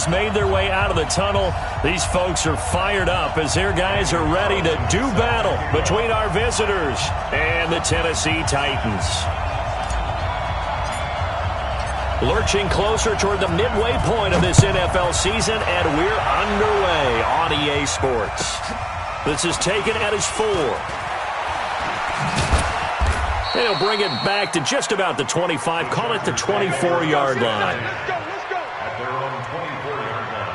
has made their way out of the tunnel. These folks are fired up as their guys are ready to do battle between our visitors and the Tennessee Titans. Lurching closer toward the midway point of this NFL season, and we're underway on EA Sports. This is taken at his 4. He'll bring it back to just about the 25, call it the 24-yard line. At their own 24-yard line.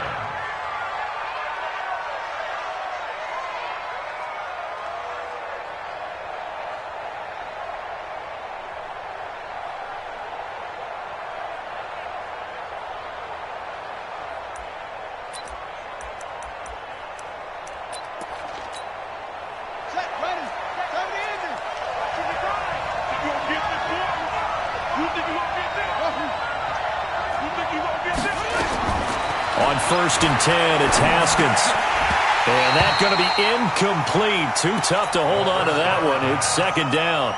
On 1st and 10, it's Haskins. And that's going to be incomplete. Too tough to hold on to that one. It's 2nd down.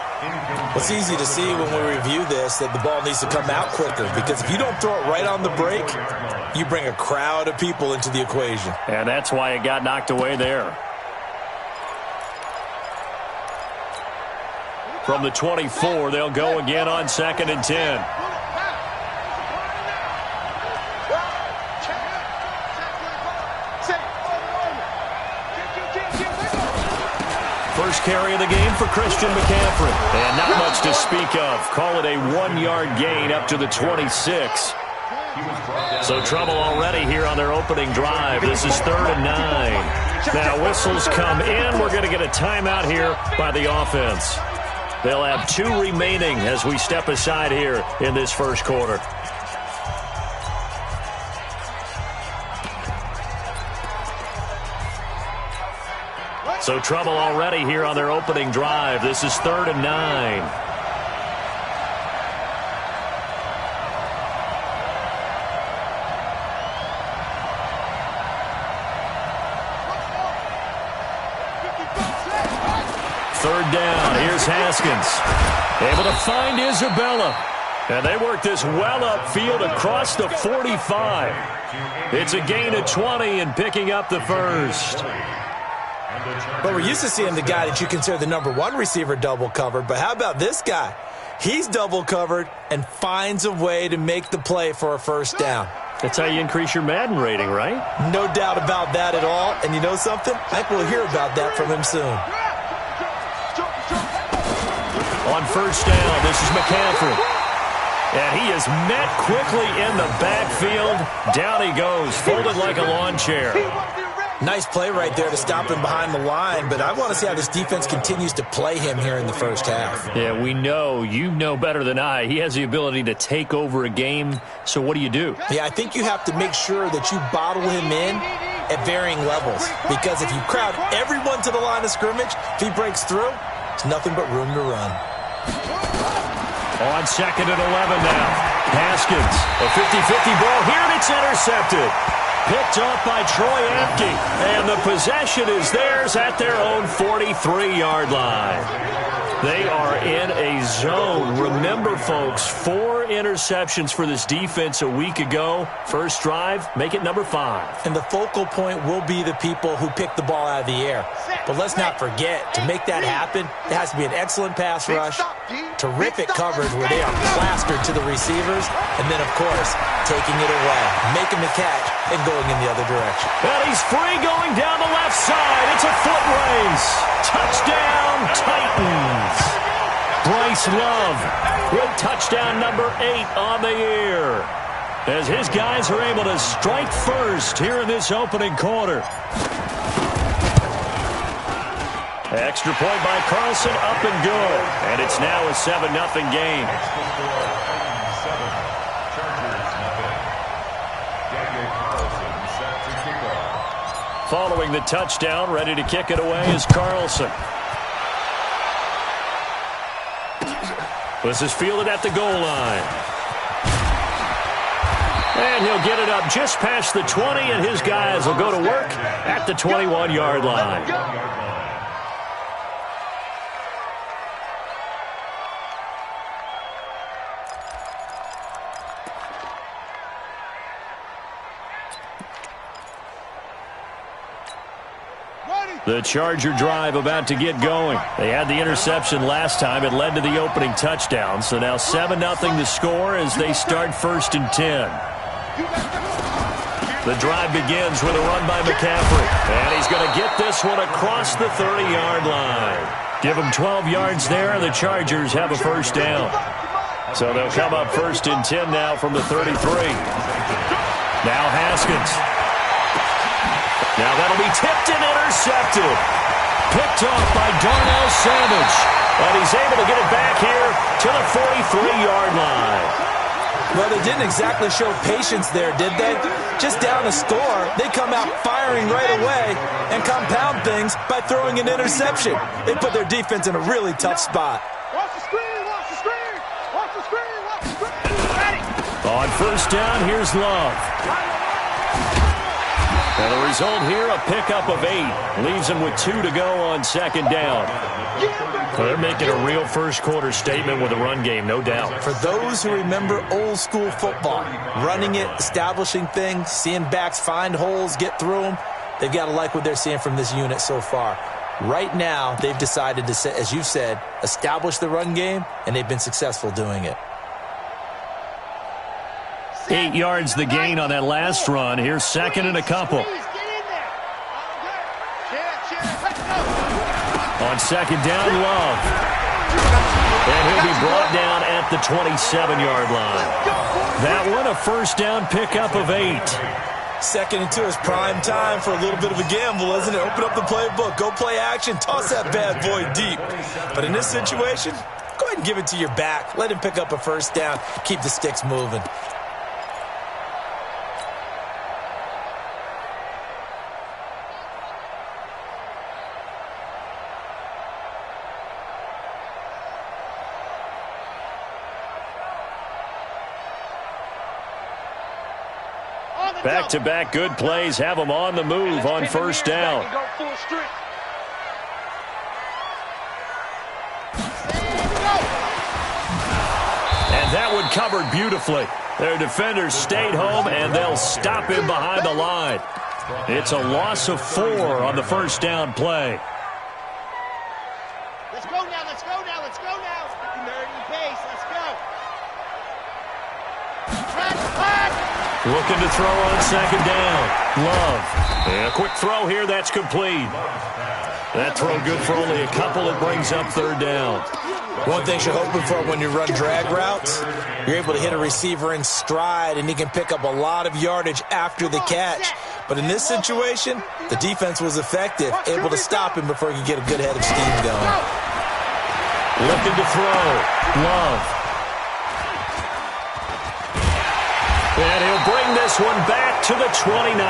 It's easy to see when we review this that the ball needs to come out quicker, because if you don't throw it right on the break, you bring a crowd of people into the equation. And that's why it got knocked away there. From the 24, they'll go again on 2nd and 10. First carry of the game for Christian McCaffrey. And not much to speak of. Call it a 1-yard gain up to the 26. So trouble already here on their opening drive. This is 3rd and 9. Now whistles come in. We're going to get a timeout here by the offense. They'll have 2 remaining as we step aside here in this first quarter. So trouble already here on their opening drive. This is 3rd and 9. Third down. Here's Haskins. Able to find Isabella. And they work this well upfield across the 45. It's a gain of 20 and picking up the first. But we're used to seeing the guy that you consider the #1 receiver double covered. But how about this guy? He's double covered and finds a way to make the play for a first down. That's how you increase your Madden rating, right? No doubt about that at all. And you know something? I think we'll hear about that from him soon. On first down, this is McCaffrey. And he is met quickly in the backfield. Down he goes, folded like a lawn chair. Nice play right there to stop him behind the line, but I want to see how this defense continues to play him here in the first half. Yeah, we know. You know better than I. He has the ability to take over a game, so what do? Yeah, I think you have to make sure that you bottle him in at varying levels, because if you crowd everyone to the line of scrimmage, if he breaks through, it's nothing but room to run. On 2nd and 11 now. Haskins, a 50-50 ball here, and it's intercepted. Picked off by Troy Apke, and the possession is theirs at their own 43-yard line. They are in a zone. Remember, folks, 4 interceptions for this defense a week ago. First drive, make it number 5. And the focal point will be the people who pick the ball out of the air. But let's not forget, to make that happen, there has to be an excellent pass rush, terrific coverage where they are plastered to the receivers, and then, of course, taking it away, making the catch, and going in the other direction. And he's free going down the left side. It's a foot race. Touchdown, Titans. Bryce Love with touchdown number 8 on the year, as his guys are able to strike first here in this opening quarter. Extra point by Carlson, up and good. And it's now a 7-0 game. Following the touchdown, ready to kick it away is Carlson. This is fielded at the goal line. And he'll get it up just past the 20, and his guys will go to work at the 21-yard line. The Charger drive about to get going. They had the interception last time. It led to the opening touchdown. So now 7-0 to score as they start 1st and 10. The drive begins with a run by McCaffrey. And he's going to get this one across the 30-yard line. Give him 12 yards there, and the Chargers have a 1st down. So they'll come up 1st and 10 now from the 33. Now Haskins. Now that'll be tipped and intercepted. Picked off by Darnell Savage. And he's able to get it back here to the 43-yard line. Well, they didn't exactly show patience there, did they? Just down a score, they come out firing right away and compound things by throwing an interception. They put their defense in a really tough spot. Watch the screen, watch the screen, watch the screen, watch the screen. Ready. On 1st down, here's Love. And the result here, a pickup of 8. Leaves them with 2 to go on 2nd down. Well, they're making a real first-quarter statement with a run game, no doubt. For those who remember old-school football, running it, establishing things, seeing backs find holes, get through them, they've got to like what they're seeing from this unit so far. Right now, they've decided to, as you said, establish the run game, and they've been successful doing it. 8 yards the gain on that last run. Here's 2nd and a couple. On 2nd down, Love. And he'll be brought down at the 27-yard line. That one, a 1st down pickup of 8. 2nd and 2 is prime time for a little bit of a gamble, isn't it? Open up the playbook, go play action, toss that bad boy deep. But in this situation, go ahead and give it to your back. Let him pick up a 1st down, keep the sticks moving. Back-to-back good plays have them on the move on 1st down. And that one covered beautifully. Their defenders stayed home, and they'll stop him behind the line. It's a loss of 4 on the 1st down play. Let's go now, let's go now, let's go now. Nerdy pace, let's go. Looking to throw on 2nd down. Love. And a quick throw here, that's complete. That throw good for only a couple. It brings up 3rd down. One thing you're hoping for when you run drag routes, you're able to hit a receiver in stride, and he can pick up a lot of yardage after the catch. But in this situation, the defense was effective, able to stop him before he could get a good head of steam going. Looking to throw. Love. And he'll bring this one back to the 29.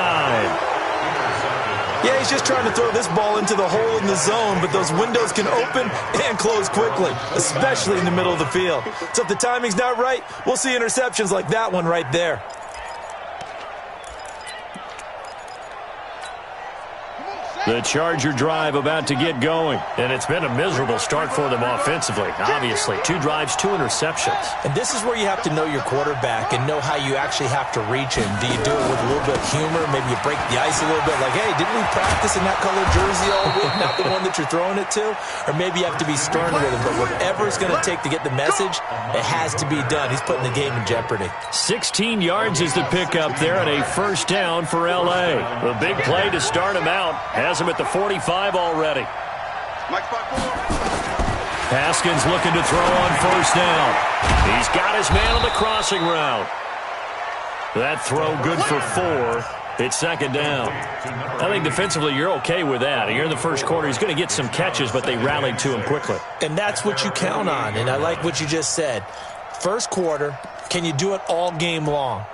Yeah, he's just trying to throw this ball into the hole in the zone, but those windows can open and close quickly, especially in the middle of the field. So if the timing's not right, we'll see interceptions like that one right there. The Charger drive about to get going. And it's been a miserable start for them offensively. Obviously, 2 drives, 2 interceptions. And this is where you have to know your quarterback and know how you actually have to reach him. Do you do it with a little bit of humor? Maybe you break the ice a little bit. Like, hey, didn't we practice in that colored jersey all week? Not the one that you're throwing it to? Or maybe you have to be stern with him. But whatever it's going to take to get the message, it has to be done. He's putting the game in jeopardy. 16 yards is the pickup there and a 1st down for L.A. The big play to start him out has him at the 45 already. Haskins looking to throw on 1st down. He's got his man on the crossing route. That throw good for 4. It's 2nd down. I think defensively you're okay with that. Here in the 1st quarter, he's going to get some catches, but they rallied to him quickly. And that's what you count on, and I like what you just said. 1st quarter, can you do it all game long?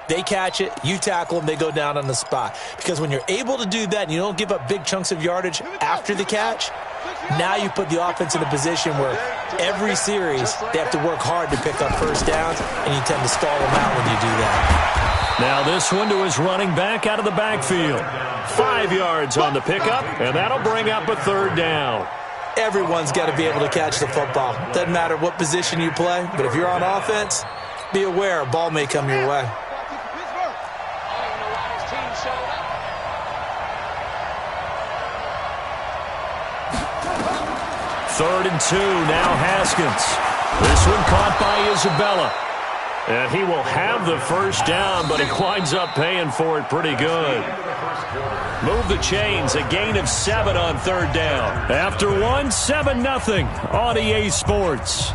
They catch it, you tackle them, they go down on the spot. Because when you're able to do that and you don't give up big chunks of yardage after the catch, now you put the offense in a position where every series they have to work hard to pick up 1st downs, and you tend to stall them out when you do that. Now this one to his running back out of the backfield. 5 yards on the pickup, and that'll bring up a 3rd down. Everyone's got to be able to catch the football. Doesn't matter what position you play, but if you're on offense, be aware a ball may come your way. Third and 2, now Haskins. This one caught by Isabella. And he will have the first down, but he winds up paying for it pretty good. Move the chains, a gain of 7 on third down. After one, 7-0 on EA Sports.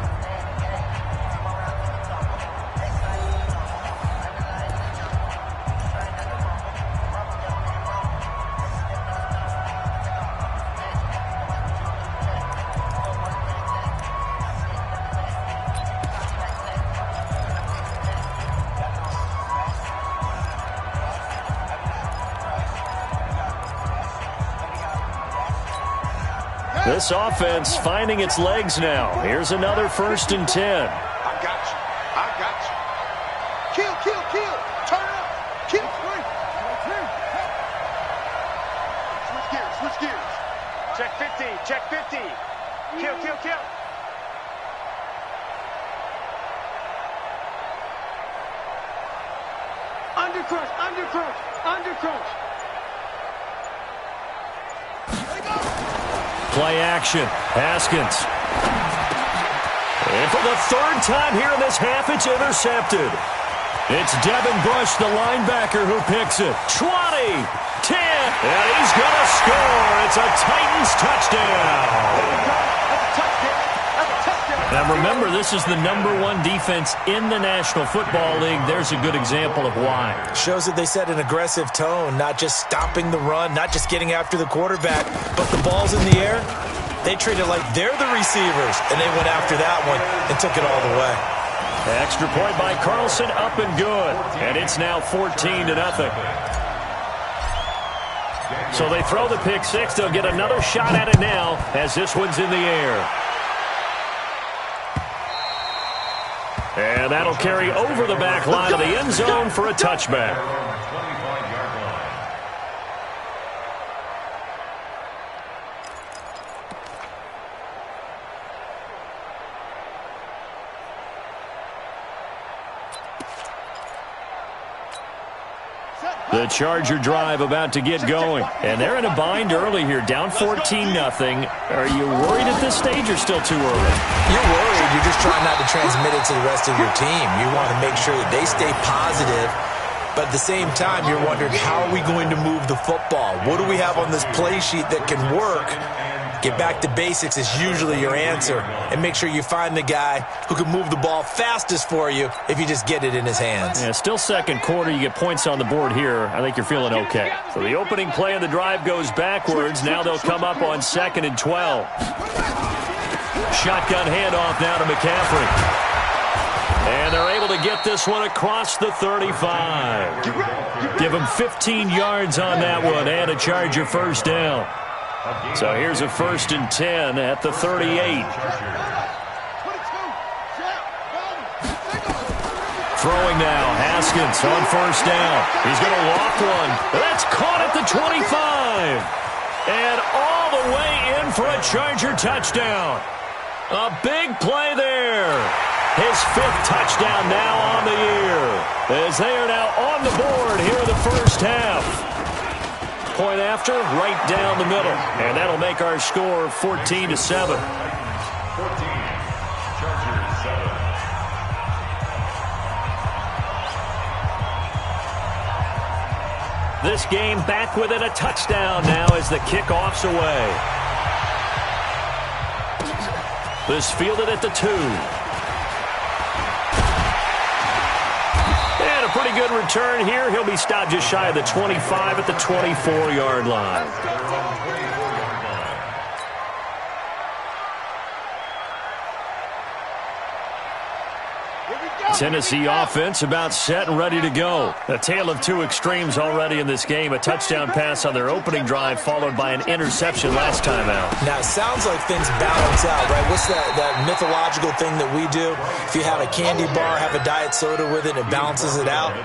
This offense finding its legs now. Here's another 1st and 10. I got you. I got you. Kill, kill, kill. Turn up. Kill. Switch gears, switch gears. Check 50, check 50. Kill, kill, kill. Undercrush, undercrush, undercrush. Play action. Haskins. And for the 3rd time here in this half, it's intercepted. It's Devin Bush, the linebacker, who picks it. 20, 10, and he's going to score. It's a Titans touchdown. Now remember, this is the #1 defense in the National Football League. There's a good example of why. Shows that they set an aggressive tone, not just stopping the run, not just getting after the quarterback, but the ball's in the air. They treat it like they're the receivers, and they went after that one and took it all the way. Extra point by Carlson, up and good. And it's now 14-0. So they throw the pick six. They'll get another shot at it now as this one's in the air. And that'll carry over the back line of the end zone for a touchback. The Charger drive about to get going. And they're in a bind early here, down 14-0. Are you worried at this stage or still too early? You're worried. You're just trying not to transmit it to the rest of your team. You want to make sure that they stay positive. But at the same time, you're wondering, how are we going to move the football? What do we have on this play sheet that can work? Get back to basics is usually your answer. And make sure you find the guy who can move the ball fastest for you if you just get it in his hands. Yeah, still second quarter. You get points on the board here. I think you're feeling okay. So the opening play of the drive goes backwards. Now they'll come up on 2nd and 12. Shotgun handoff now to McCaffrey. And they're able to get this one across the 35. Give them 15 yards on that one and a Charger first down. So here's a 1st and 10 at the 38. Throwing now, Haskins on 1st down. He's going to walk one. That's caught at the 25. And all the way in for a Charger touchdown. A big play there. His 5th touchdown now on the year, as they are now on the board here in the first half. Point after, right down the middle. And that'll make our score 14-7. 14, Chargers 7. This game back within a touchdown now as the kickoff's away. This fielded at the 2. And a pretty good return here. He'll be stopped just shy of the 25 at the 24-yard line. Tennessee offense about set and ready to go. A tale of two extremes already in this game. A touchdown pass on their opening drive followed by an interception last time out. Now, it sounds like things balance out, right? What's that mythological thing that we do? If you have a candy bar, have a diet soda with it, it balances it out.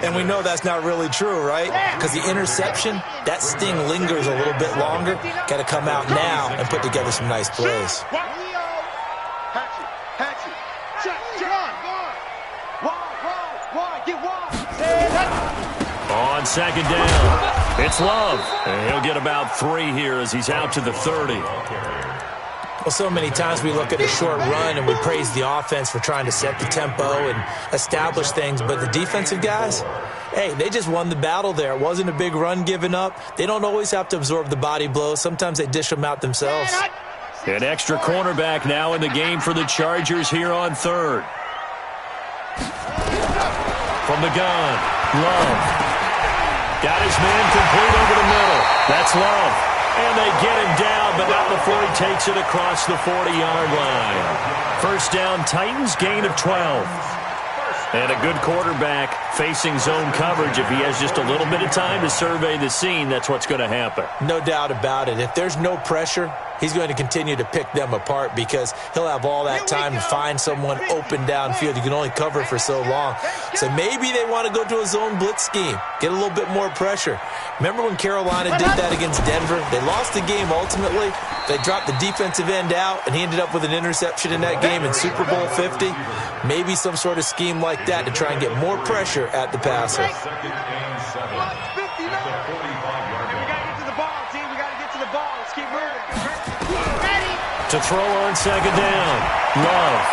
And we know that's not really true, right? Because the interception, that sting lingers a little bit longer. Got to come out now and put together some nice plays. On second down. It's Love, and he'll get about 3 here as he's out to the 30. Well, so many times we look at a short run and we praise the offense for trying to set the tempo and establish things, but the defensive guys, hey, they just won the battle there. It wasn't a big run given up. They don't always have to absorb the body blows. Sometimes they dish them out themselves. An extra cornerback now in the game for the Chargers here on third. From the gun, Love. Got his man complete over the middle. That's Love. And they get him down, but not before he takes it across the 40-yard line. First down, Titans, gain of 12. And a good quarterback facing zone coverage. If he has just a little bit of time to survey the scene, that's what's going to happen. No doubt about it. If there's no pressure, he's going to continue to pick them apart because he'll have all that time to find someone open downfield. You can only cover for so long. So maybe they want to go to a zone blitz scheme, get a little bit more pressure. Remember when Carolina did that against Denver? They lost the game ultimately. They dropped the defensive end out, and he ended up with an interception in that game in Super Bowl 50. Maybe some sort of scheme like that to try and get more pressure at the passer. To throw on second down, Love.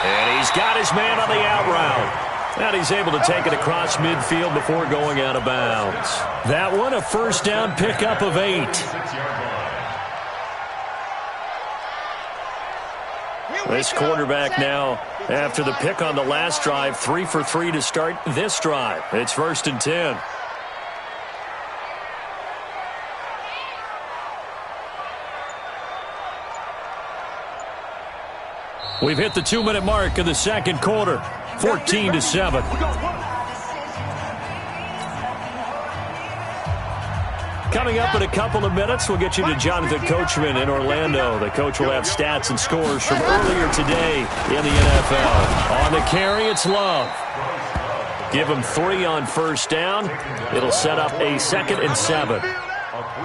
And he's got his man on the out route. And he's able to take it across midfield before going out of bounds. That one, a first down pickup of 8. This quarterback now, after the pick on the last drive, 3 for 3 to start this drive. It's 1st and 10. We've hit the 2-minute mark of the second quarter, 14-7. Coming up in a couple of minutes, we'll get you to Jonathan Coachman in Orlando. The coach will have stats and scores from earlier today in the NFL. On the carry, it's Love. Give him 3 on first down. It'll set up a 2nd and 7.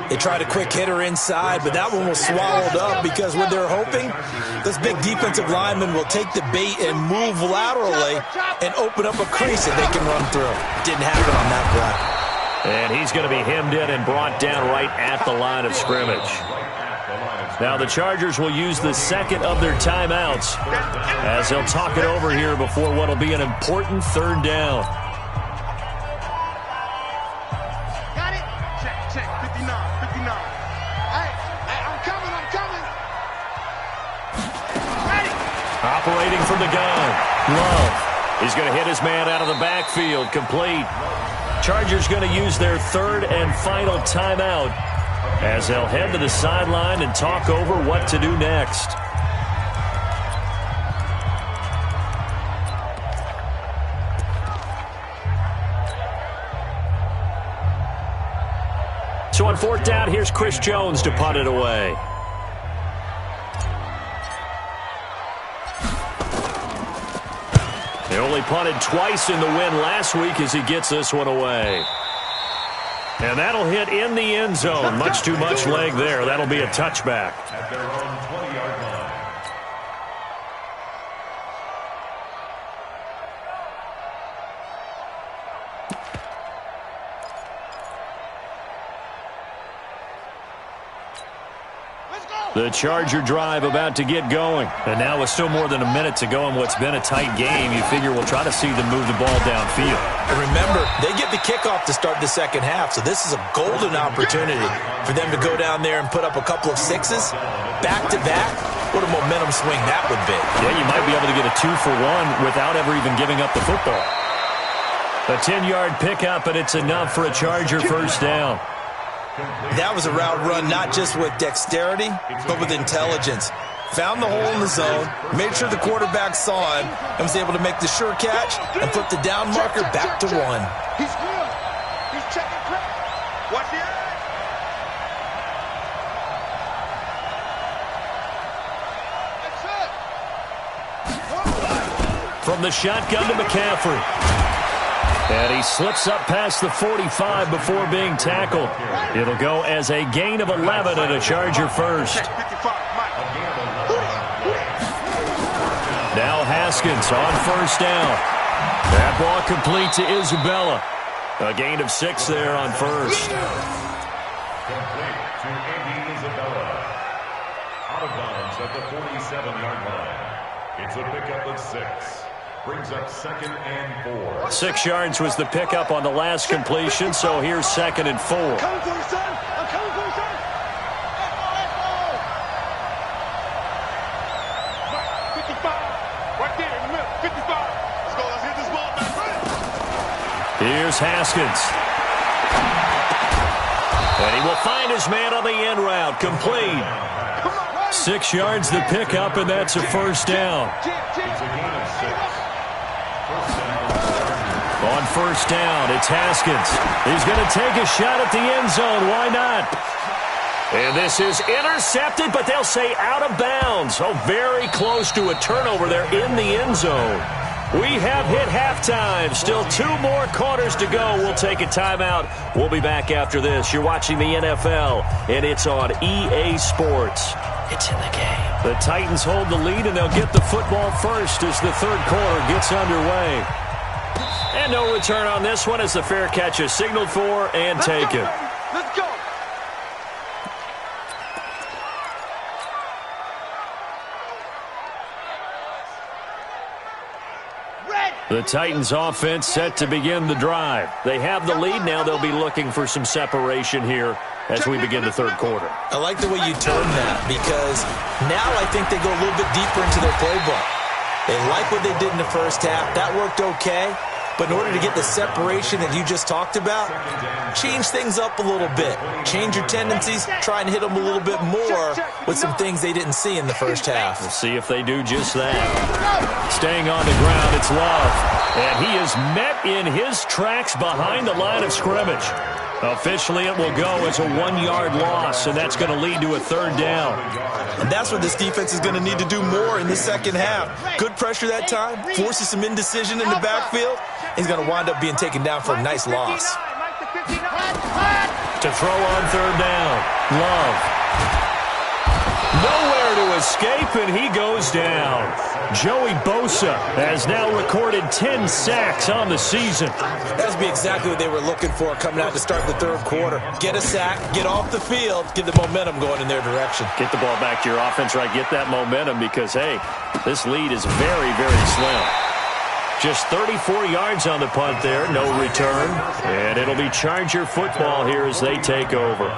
They tried a quick hitter inside, but that one was swallowed up because what they're hoping, this big defensive lineman will take the bait and move laterally and open up a crease that they can run through. Didn't happen on that play. And he's going to be hemmed in and brought down right at the line of scrimmage. Now the Chargers will use the second of their timeouts as they'll talk it over here before what will be an important 3rd down. Operating from the gun, Love. He's going to hit his man out of the backfield, complete. Chargers going to use their 3rd and final timeout as they'll head to the sideline and talk over what to do next. So on 4th down, here's Chris Jones to punt it away. He only punted twice in the win last week as he gets this one away. And that'll hit in the end zone. Much too much leg there. That'll be a touchback. At their own 20-yard line. The Charger drive about to get going. And now with still more than a minute to go in what's been a tight game, you figure we'll try to see them move the ball downfield. And remember, they get the kickoff to start the second half, so this is a golden opportunity for them to go down there and put up a couple of 6s back-to-back. What a momentum swing that would be. Yeah, you might be able to get a 2-for-1 without ever even giving up the football. A 10-yard pickup, and it's enough for a Charger first down. That was a route run not just with dexterity, but with intelligence. Found the hole in the zone, made sure the quarterback saw him, and was able to make the sure catch and put the down marker back to 1. He's good. He's checking quick. Watch the eye. That's it. From the shotgun to McCaffrey. And he slips up past the 45 before being tackled. It'll go as a gain of 11 and a Charger first. Now Haskins on first down. That ball complete to Isabella. A gain of 6 there on first. Complete to Andy Isabella. Out of bounds at the 47-yard line. It's a pickup of 6. Brings up 2nd and 4. 6 yards was the pickup on the last completion, so here's 2nd and 4. I'm coming for you, son. I'm coming for you, son. Let's go. 55. Right there in the middle. 55. Let's go. Let's hit this ball back. Here's Haskins. And he will find his man on the end route. Complete. 6 yards the pickup, and that's a first down. It's a gain of 6. On first down, it's Haskins. He's going to take a shot at the end zone. Why not? And this is intercepted, but they'll say out of bounds. Oh, very close to a turnover there in the end zone. We have hit halftime. Still 2 more quarters to go. We'll take a timeout. We'll be back after this. You're watching the NFL, and it's on EA Sports. It's in the game. The Titans hold the lead, and they'll get the football first as the third quarter gets underway. And no return on this one as the fair catch is signaled for and taken. Let's go. The Titans offense set to begin the drive. They have the lead. Now they'll be looking for some separation here as we begin the third quarter. I like the way you term that because now I think they go a little bit deeper into their playbook. They like what they did in the first half. That worked okay. But in order to get the separation that you just talked about, change things up a little bit. Change your tendencies. Try and hit them a little bit more with some things they didn't see in the first half. We'll see if they do just that. Staying on the ground, it's Love. And he is met in his tracks behind the line of scrimmage. Officially, it will go as a 1-yard loss, and that's going to lead to a third down. And that's what this defense is going to need to do more in the second half. Good pressure that time, forces some indecision in the backfield. He's going to wind up being taken down for a nice loss. To throw on third down, Love. Nowhere to escape, and he goes down. Joey Bosa has now recorded 10 sacks on the season. That would be exactly what they were looking for coming out to start the third quarter. Get a sack, get off the field, get the momentum going in their direction. Get the ball back to your offense, right? Get that momentum because, hey, this lead is very, very slim. Just 34 yards on the punt there, no return. And it'll be Charger football here as they take over.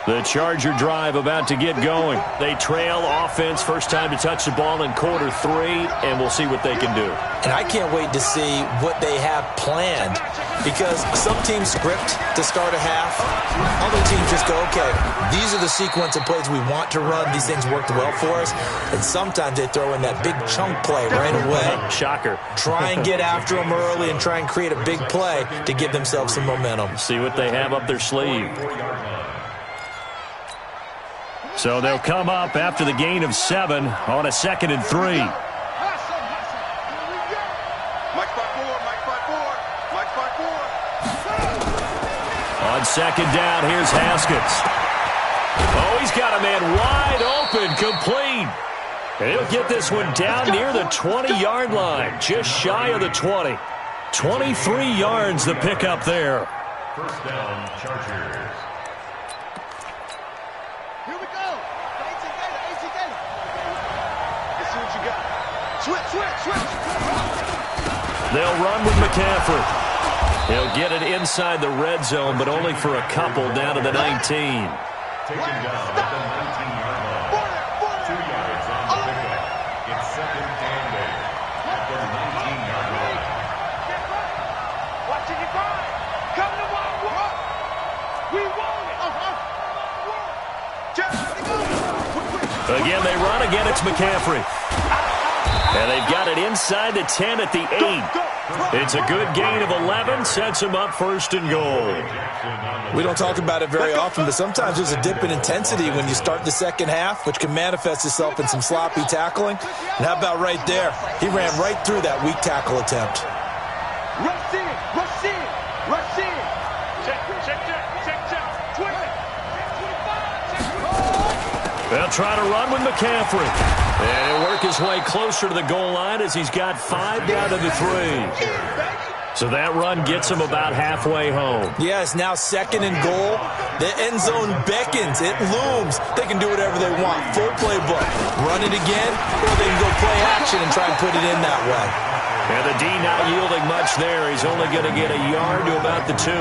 The Charger drive about to get going. They trail offense, first time to touch the ball in quarter 3, and we'll see what they can do. And I can't wait to see what they have planned because some teams script to start a half. Other teams just go, okay, these are the sequence of plays we want to run. These things worked well for us. And sometimes they throw in that big chunk play right away. Shocker. Try and get after them early and try and create a big play to give themselves some momentum. See what they have up their sleeve. So they'll come up after the gain of 7 on a 2nd and 3. Mike 5-4, Mike 5-4, Mike 5-4. On second down, here's Haskins. Oh, he's got a man wide open, complete. And he'll get this one down near the 20-yard line, just shy of the 20. 23 yards the pickup there. First down, Chargers. Here we go. AC Gator. Let's see what you got. Switch. They'll run with McCaffrey. He'll get it inside the red zone, but only for a couple down to the 19. Taken down at the 19-yard line. 2 yards on the pickup. It's 2nd and 8 at the 19-yard line. Get right. Watch it, right. Come to my work. We want it. Again, they run. Again, it's McCaffrey. And they've got it inside the 10 at the 8. It's a good gain of 11. Sets them up first and goal. We don't talk about it very often, but sometimes there's a dip in intensity when you start the second half, which can manifest itself in some sloppy tackling. And how about right there? He ran right through that weak tackle attempt. Rush in. Check. 20. They'll try to run with McCaffrey. And he'll work his way closer to the goal line as he's got 5 down to the 3. So that run gets him about halfway home. Yes, now 2nd and goal. The end zone beckons. It looms. They can do whatever they want. Full playbook. Run it again, or they can go play action and try and put it in that way. And the D not yielding much there. He's only going to get a yard to about the 2.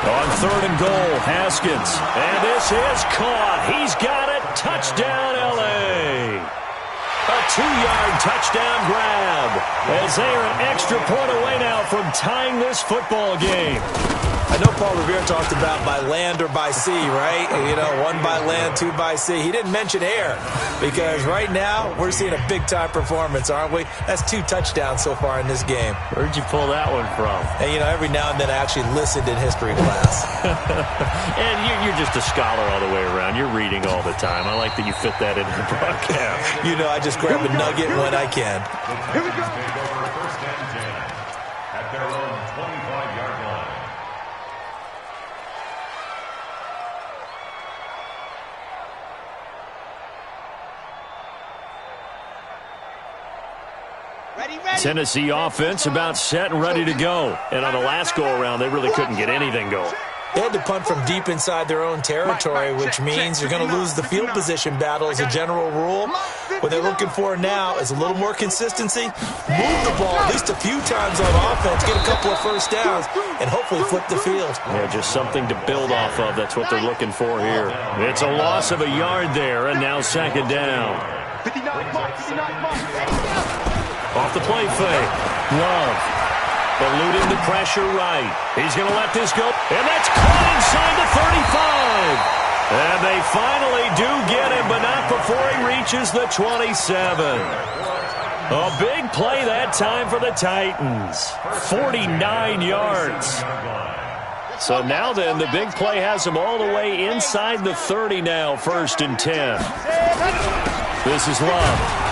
On 3rd and goal, Haskins. And this is caught. He's got it. Touchdown, L.A. A 2-yard touchdown grab. As they are an extra point away now from tying this football game. I know Paul Revere talked about by land or by sea, right? You know, 1 by land, 2 by sea. He didn't mention air because right now we're seeing a big-time performance, aren't we? That's 2 touchdowns so far in this game. Where'd you pull that one from? And, you know, every now and then I actually listened in history class. And you're just a scholar all the way around. You're reading all the time. I like that you fit that into the broadcast. You know, I just grab a nugget when I can. Here we go. Take over 1st and 10 at their own 25-yard line. Tennessee offense about set and ready to go. And on the last go-around, they really couldn't get anything going. They had to punt from deep inside their own territory, which means you're going to lose the field position battle as a general rule. What they're looking for now is a little more consistency, move the ball at least a few times on offense, get a couple of first downs, and hopefully flip the field. Yeah, just something to build off of. That's what they're looking for here. It's a loss of a yard there, and now 2nd down. 59 mark. Off the play fake. Love. Eluding the pressure right. He's going to let this go. And that's caught inside the 35. And they finally do get him, but not before he reaches the 27. A big play that time for the Titans. 49 yards. So now then, the big play has him all the way inside the 30 now, 1st and 10. This is Love.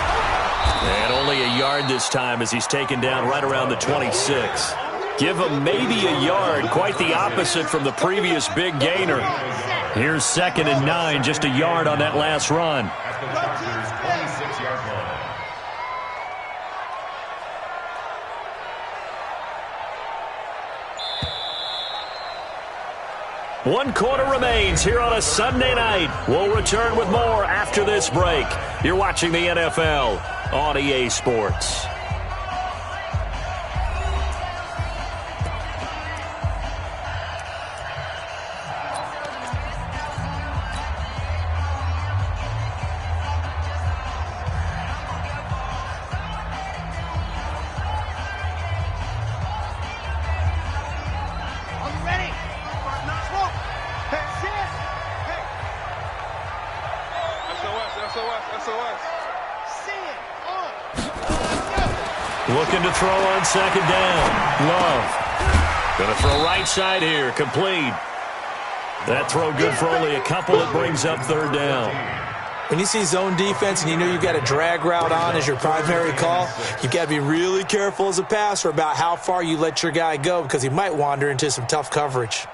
And only a yard this time as he's taken down right around the 26. Give him maybe a yard. Quite the opposite from the previous big gainer. Here's 2nd and 9, just a yard on that last run. At the Packers' 26-yard line. 1 quarter remains here on a Sunday night. We'll return with more after this break. You're watching the NFL on EA Sports. Are you ready? Smoke. Hey, shit. Hey. SOS. See it. Looking to throw on 2nd down. Love. Going to throw right side here. Complete. That throw good for only a couple. It brings up 3rd down. When you see zone defense and you know you've got a drag route on as your primary call, you've got to be really careful as a passer about how far you let your guy go because he might wander into some tough coverage.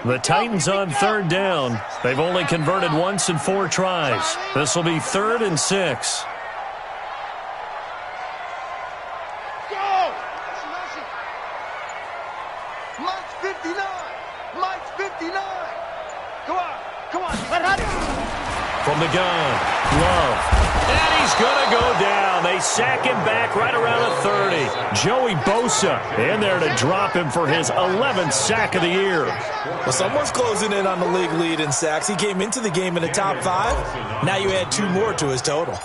The Titans on 3rd down. They've only converted once in 4 tries. This will be 3rd and 6. Go! Mike's 59. Mike's 59. Come on. From the gun, Love. And he's going to go down. They sack him back right around the 30. Joey Bosa in there to drop him for his 11th sack of the year. Well, someone's closing in on the league lead in sacks. He came into the game in the top 5. Now you add 2 more to his total.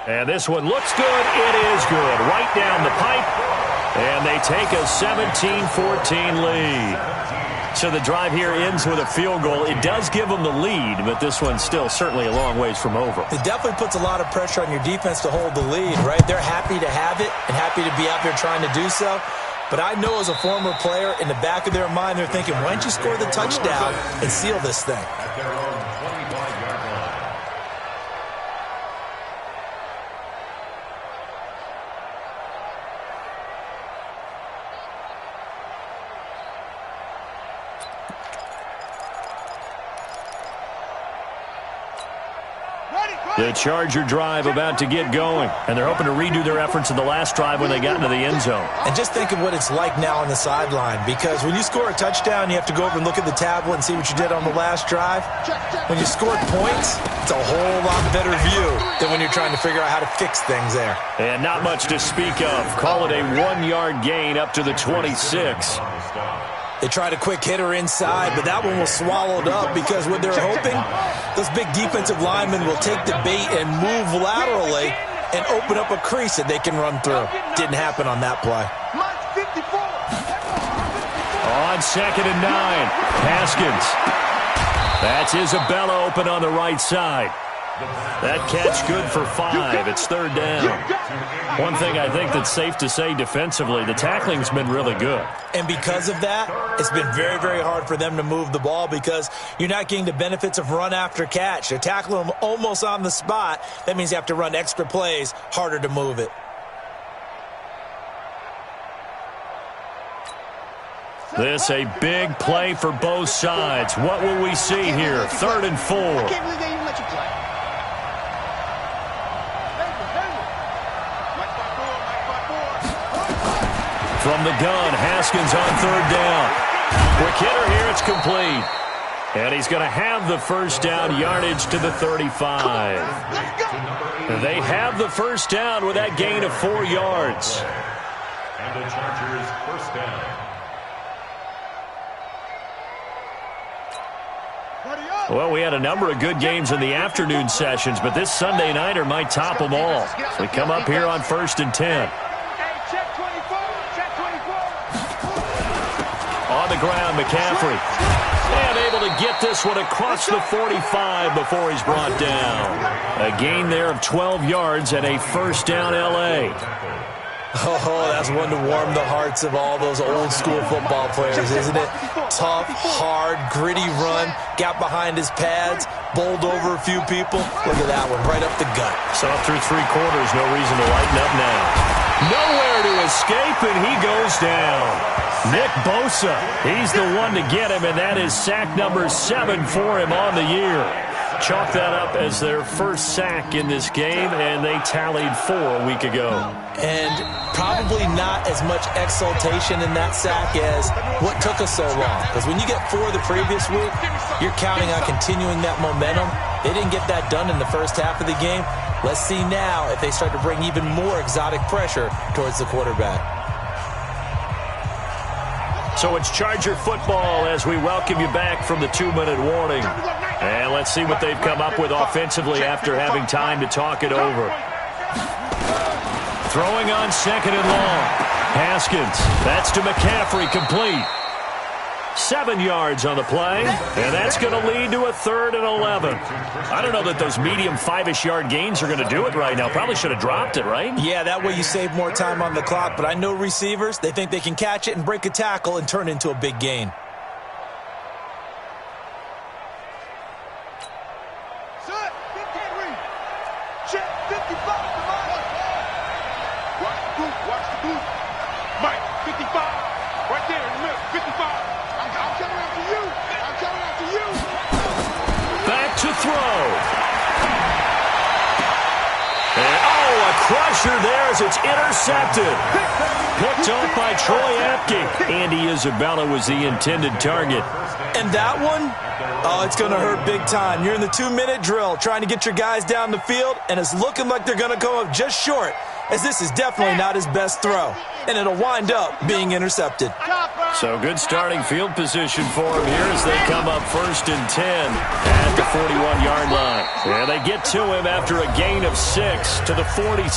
And this one looks good. It is good. Right down the pipe. And they take a 17-14 lead. So the drive here ends with a field goal. It does give them the lead, but this one's still certainly a long ways from over. It definitely puts a lot of pressure on your defense to hold the lead, right? They're happy to have it and happy to be out there trying to do so. But I know as a former player, in the back of their mind, they're thinking, why don't you score the touchdown and seal this thing? The Charger drive about to get going, and they're hoping to redo their efforts in the last drive when they got into the end zone. And just think of what it's like now on the sideline, because when you score a touchdown, you have to go over and look at the tablet and see what you did on the last drive. When you scored points, it's a whole lot better view than when you're trying to figure out how to fix things there. And not much to speak of. Call it a 1-yard gain up to the 26. They tried a quick hitter inside, but that one was swallowed up because what they're hoping, those big defensive linemen will take the bait and move laterally and open up a crease that they can run through. Didn't happen on that play. On 2nd and 9, Haskins. That's Isabella open on the right side. That catch good for 5. It's 3rd down. One thing I think that's safe to say defensively, the tackling's been really good. And because of that, it's been very, very hard for them to move the ball because you're not getting the benefits of run after catch. They're tackling them almost on the spot. That means you have to run extra plays, harder to move it. This a big play for both sides. What will we see here? 3rd and 4. I can't believe they even let you play. From the gun, Haskins on 3rd down. Quick hitter here, it's complete. And he's going to have the first down, yardage to the 35. They have the first down with that gain of 4 yards. And the Chargers first down. Well, we had a number of good games in the afternoon sessions, but this Sunday nighter might top them all. So we come up here on 1st and 10. On the ground, McCaffrey. And able to get this one across the 45 before he's brought down. A gain there of 12 yards and a first down L.A. Oh, that's one to warm the hearts of all those old-school football players, isn't it? Tough, hard, gritty run, got behind his pads, bowled over a few people. Look at that one, right up the gut. So through 3 quarters, no reason to lighten up now. Nowhere to escape, and he goes down. Nick Bosa, he's the one to get him, and that is sack number 7 for him on the year. Chalk that up as their first sack in this game, and they tallied 4 a week ago. And probably not as much exultation in that sack as what took us so long. Because when you get 4 the previous week, you're counting on continuing that momentum. They didn't get that done in the first half of the game. Let's see now if they start to bring even more exotic pressure towards the quarterback. So it's Charger football as we welcome you back from the 2-minute warning. And let's see what they've come up with offensively after having time to talk it over. Throwing on 2nd and long. Haskins, that's to McCaffrey, complete. 7 yards on the play, and that's going to lead to a 3rd and 11. I don't know that those medium 5-ish yard gains are going to do it right now. Probably should have dropped it, right? Yeah, that way you save more time on the clock, but I know receivers, they think they can catch it and break a tackle and turn it into a big gain. Crusher there as it's intercepted. Picked off by Troy Apke. Andy Isabella was the intended target. And that one, oh, it's going to hurt big time. You're in the 2-minute drill trying to get your guys down the field, and it's looking like they're going to come up just short, as this is definitely not his best throw. And it'll wind up being intercepted. So good starting field position for him here as they come up 1st and 10 at the 41-yard line. And they get to him after a gain of 6 to the 46.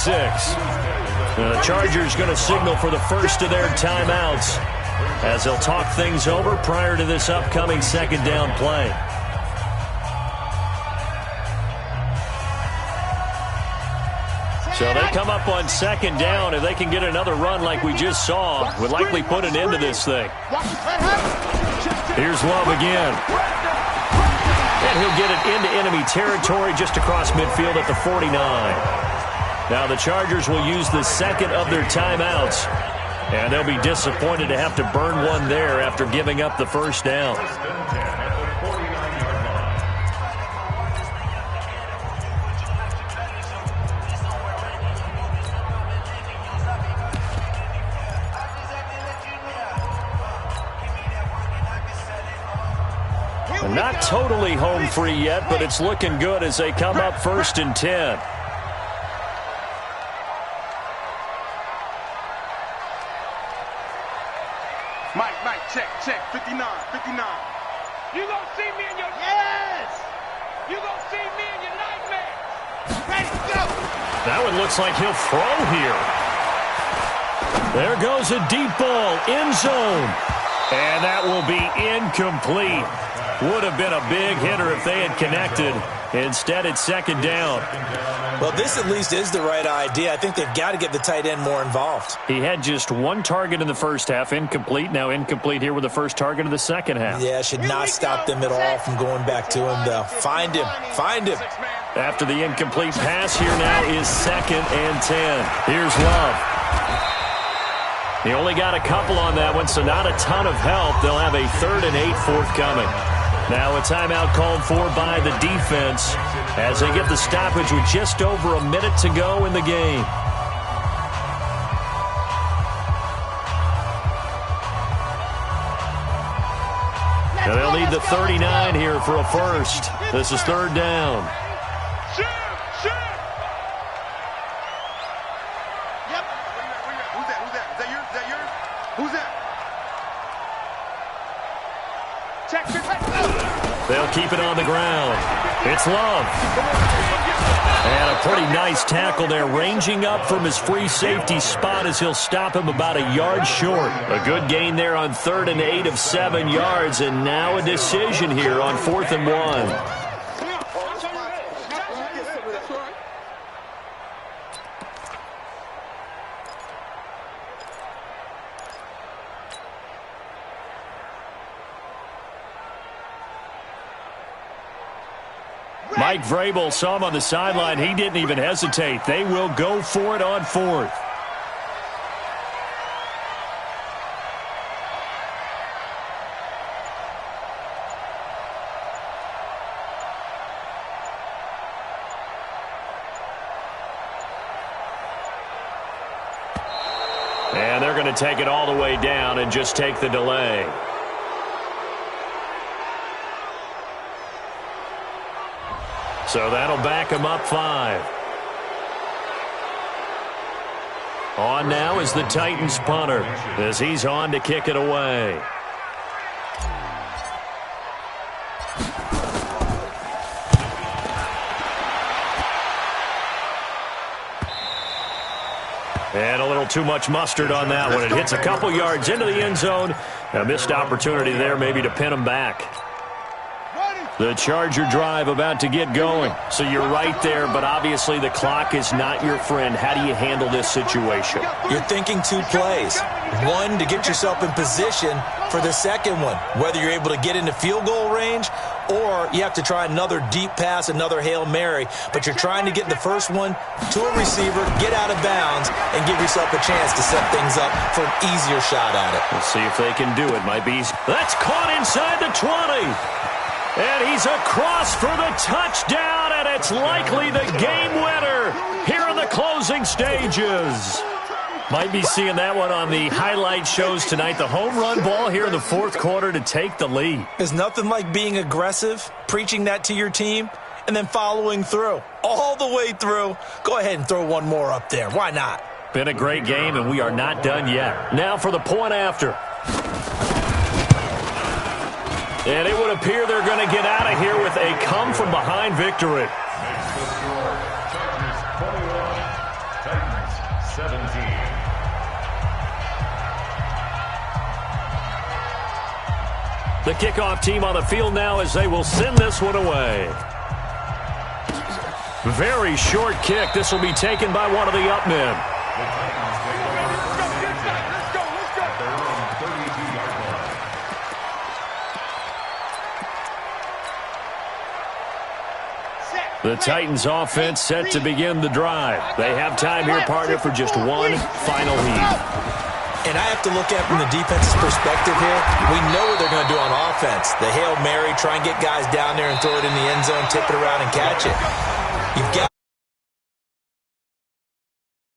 The Chargers going to signal for the first of their timeouts as they'll talk things over prior to this upcoming 2nd down play. So they come up on 2nd down. If they can get another run like we just saw, would likely put an end to this thing. Here's Love again. And he'll get it into enemy territory just across midfield at the 49. Now the Chargers will use the 2nd of their timeouts. And they'll be disappointed to have to burn one there after giving up the first down. Not totally home free yet, but it's looking good as they come up 1st and 10. Mike, check, 59. You gonna see me in your... Yes! You gonna see me in your nightmares. Ready, go! That one looks like he'll throw here. There goes a deep ball, end zone. And that will be incomplete. Would have been a big hitter if they had connected. Instead, it's 2nd down. Well, this at least is the right idea. I think they've got to get the tight end more involved. He had just 1 target in the first half, incomplete. Now incomplete here with the first target of the second half. Yeah, should not stop them at all from going back to him, though. Find him. After the incomplete pass, here now is 2nd and 10. Here's Love. He only got a couple on that one, so not a ton of help. They'll have a 3rd and 8 forthcoming. Now a timeout called for by the defense as they get the stoppage with just over a minute to go in the game. Now they'll need the 39 here for a first. This is 3rd down. Shoot! Yep. Who's that? Is that yours? Who's that? Check. They'll keep it on the ground. It's Love. And a pretty nice tackle there, ranging up from his free safety spot as he'll stop him about a yard short. A good gain there on 3rd and 8 of 7 yards, and now a decision here on 4th and 1. Mike Vrabel saw him on the sideline. He didn't even hesitate. They will go for it on 4th. And they're going to take it all the way down and just take the delay. So that'll back him up 5. On now is the Titans punter as he's on to kick it away. And a little too much mustard on that one. It hits a couple yards into the end zone. A missed opportunity there maybe to pin him back. The Charger drive about to get going. So you're right there, but obviously the clock is not your friend. How do you handle this situation? You're thinking 2 plays. One, to get yourself in position for the second one, whether you're able to get into field goal range or you have to try another deep pass, another Hail Mary. But you're trying to get the first one to a receiver, get out of bounds, and give yourself a chance to set things up for an easier shot at it. We'll see if they can do it. Might be easy. That's caught inside the 20. And he's across for the touchdown, and it's likely the game winner here in the closing stages. Might be seeing that one on the highlight shows tonight. The home run ball here in the 4th quarter to take the lead. There's nothing like being aggressive, preaching that to your team, and then following through. All the way through. Go ahead and throw one more up there. Why not? Been a great game, and we are not done yet. Now for the point after. And it would appear they're going to get out of here with a come-from-behind victory. Titans 17. The kickoff team on the field now as they will send this one away. Very short kick. This will be taken by one of the up men. The Titans offense set to begin the drive. They have time here, partner, for just one final heat. And I have to look at it from the defense's perspective here. We know what they're going to do on offense. The Hail Mary, try and get guys down there and throw it in the end zone, tip it around and catch it. You've got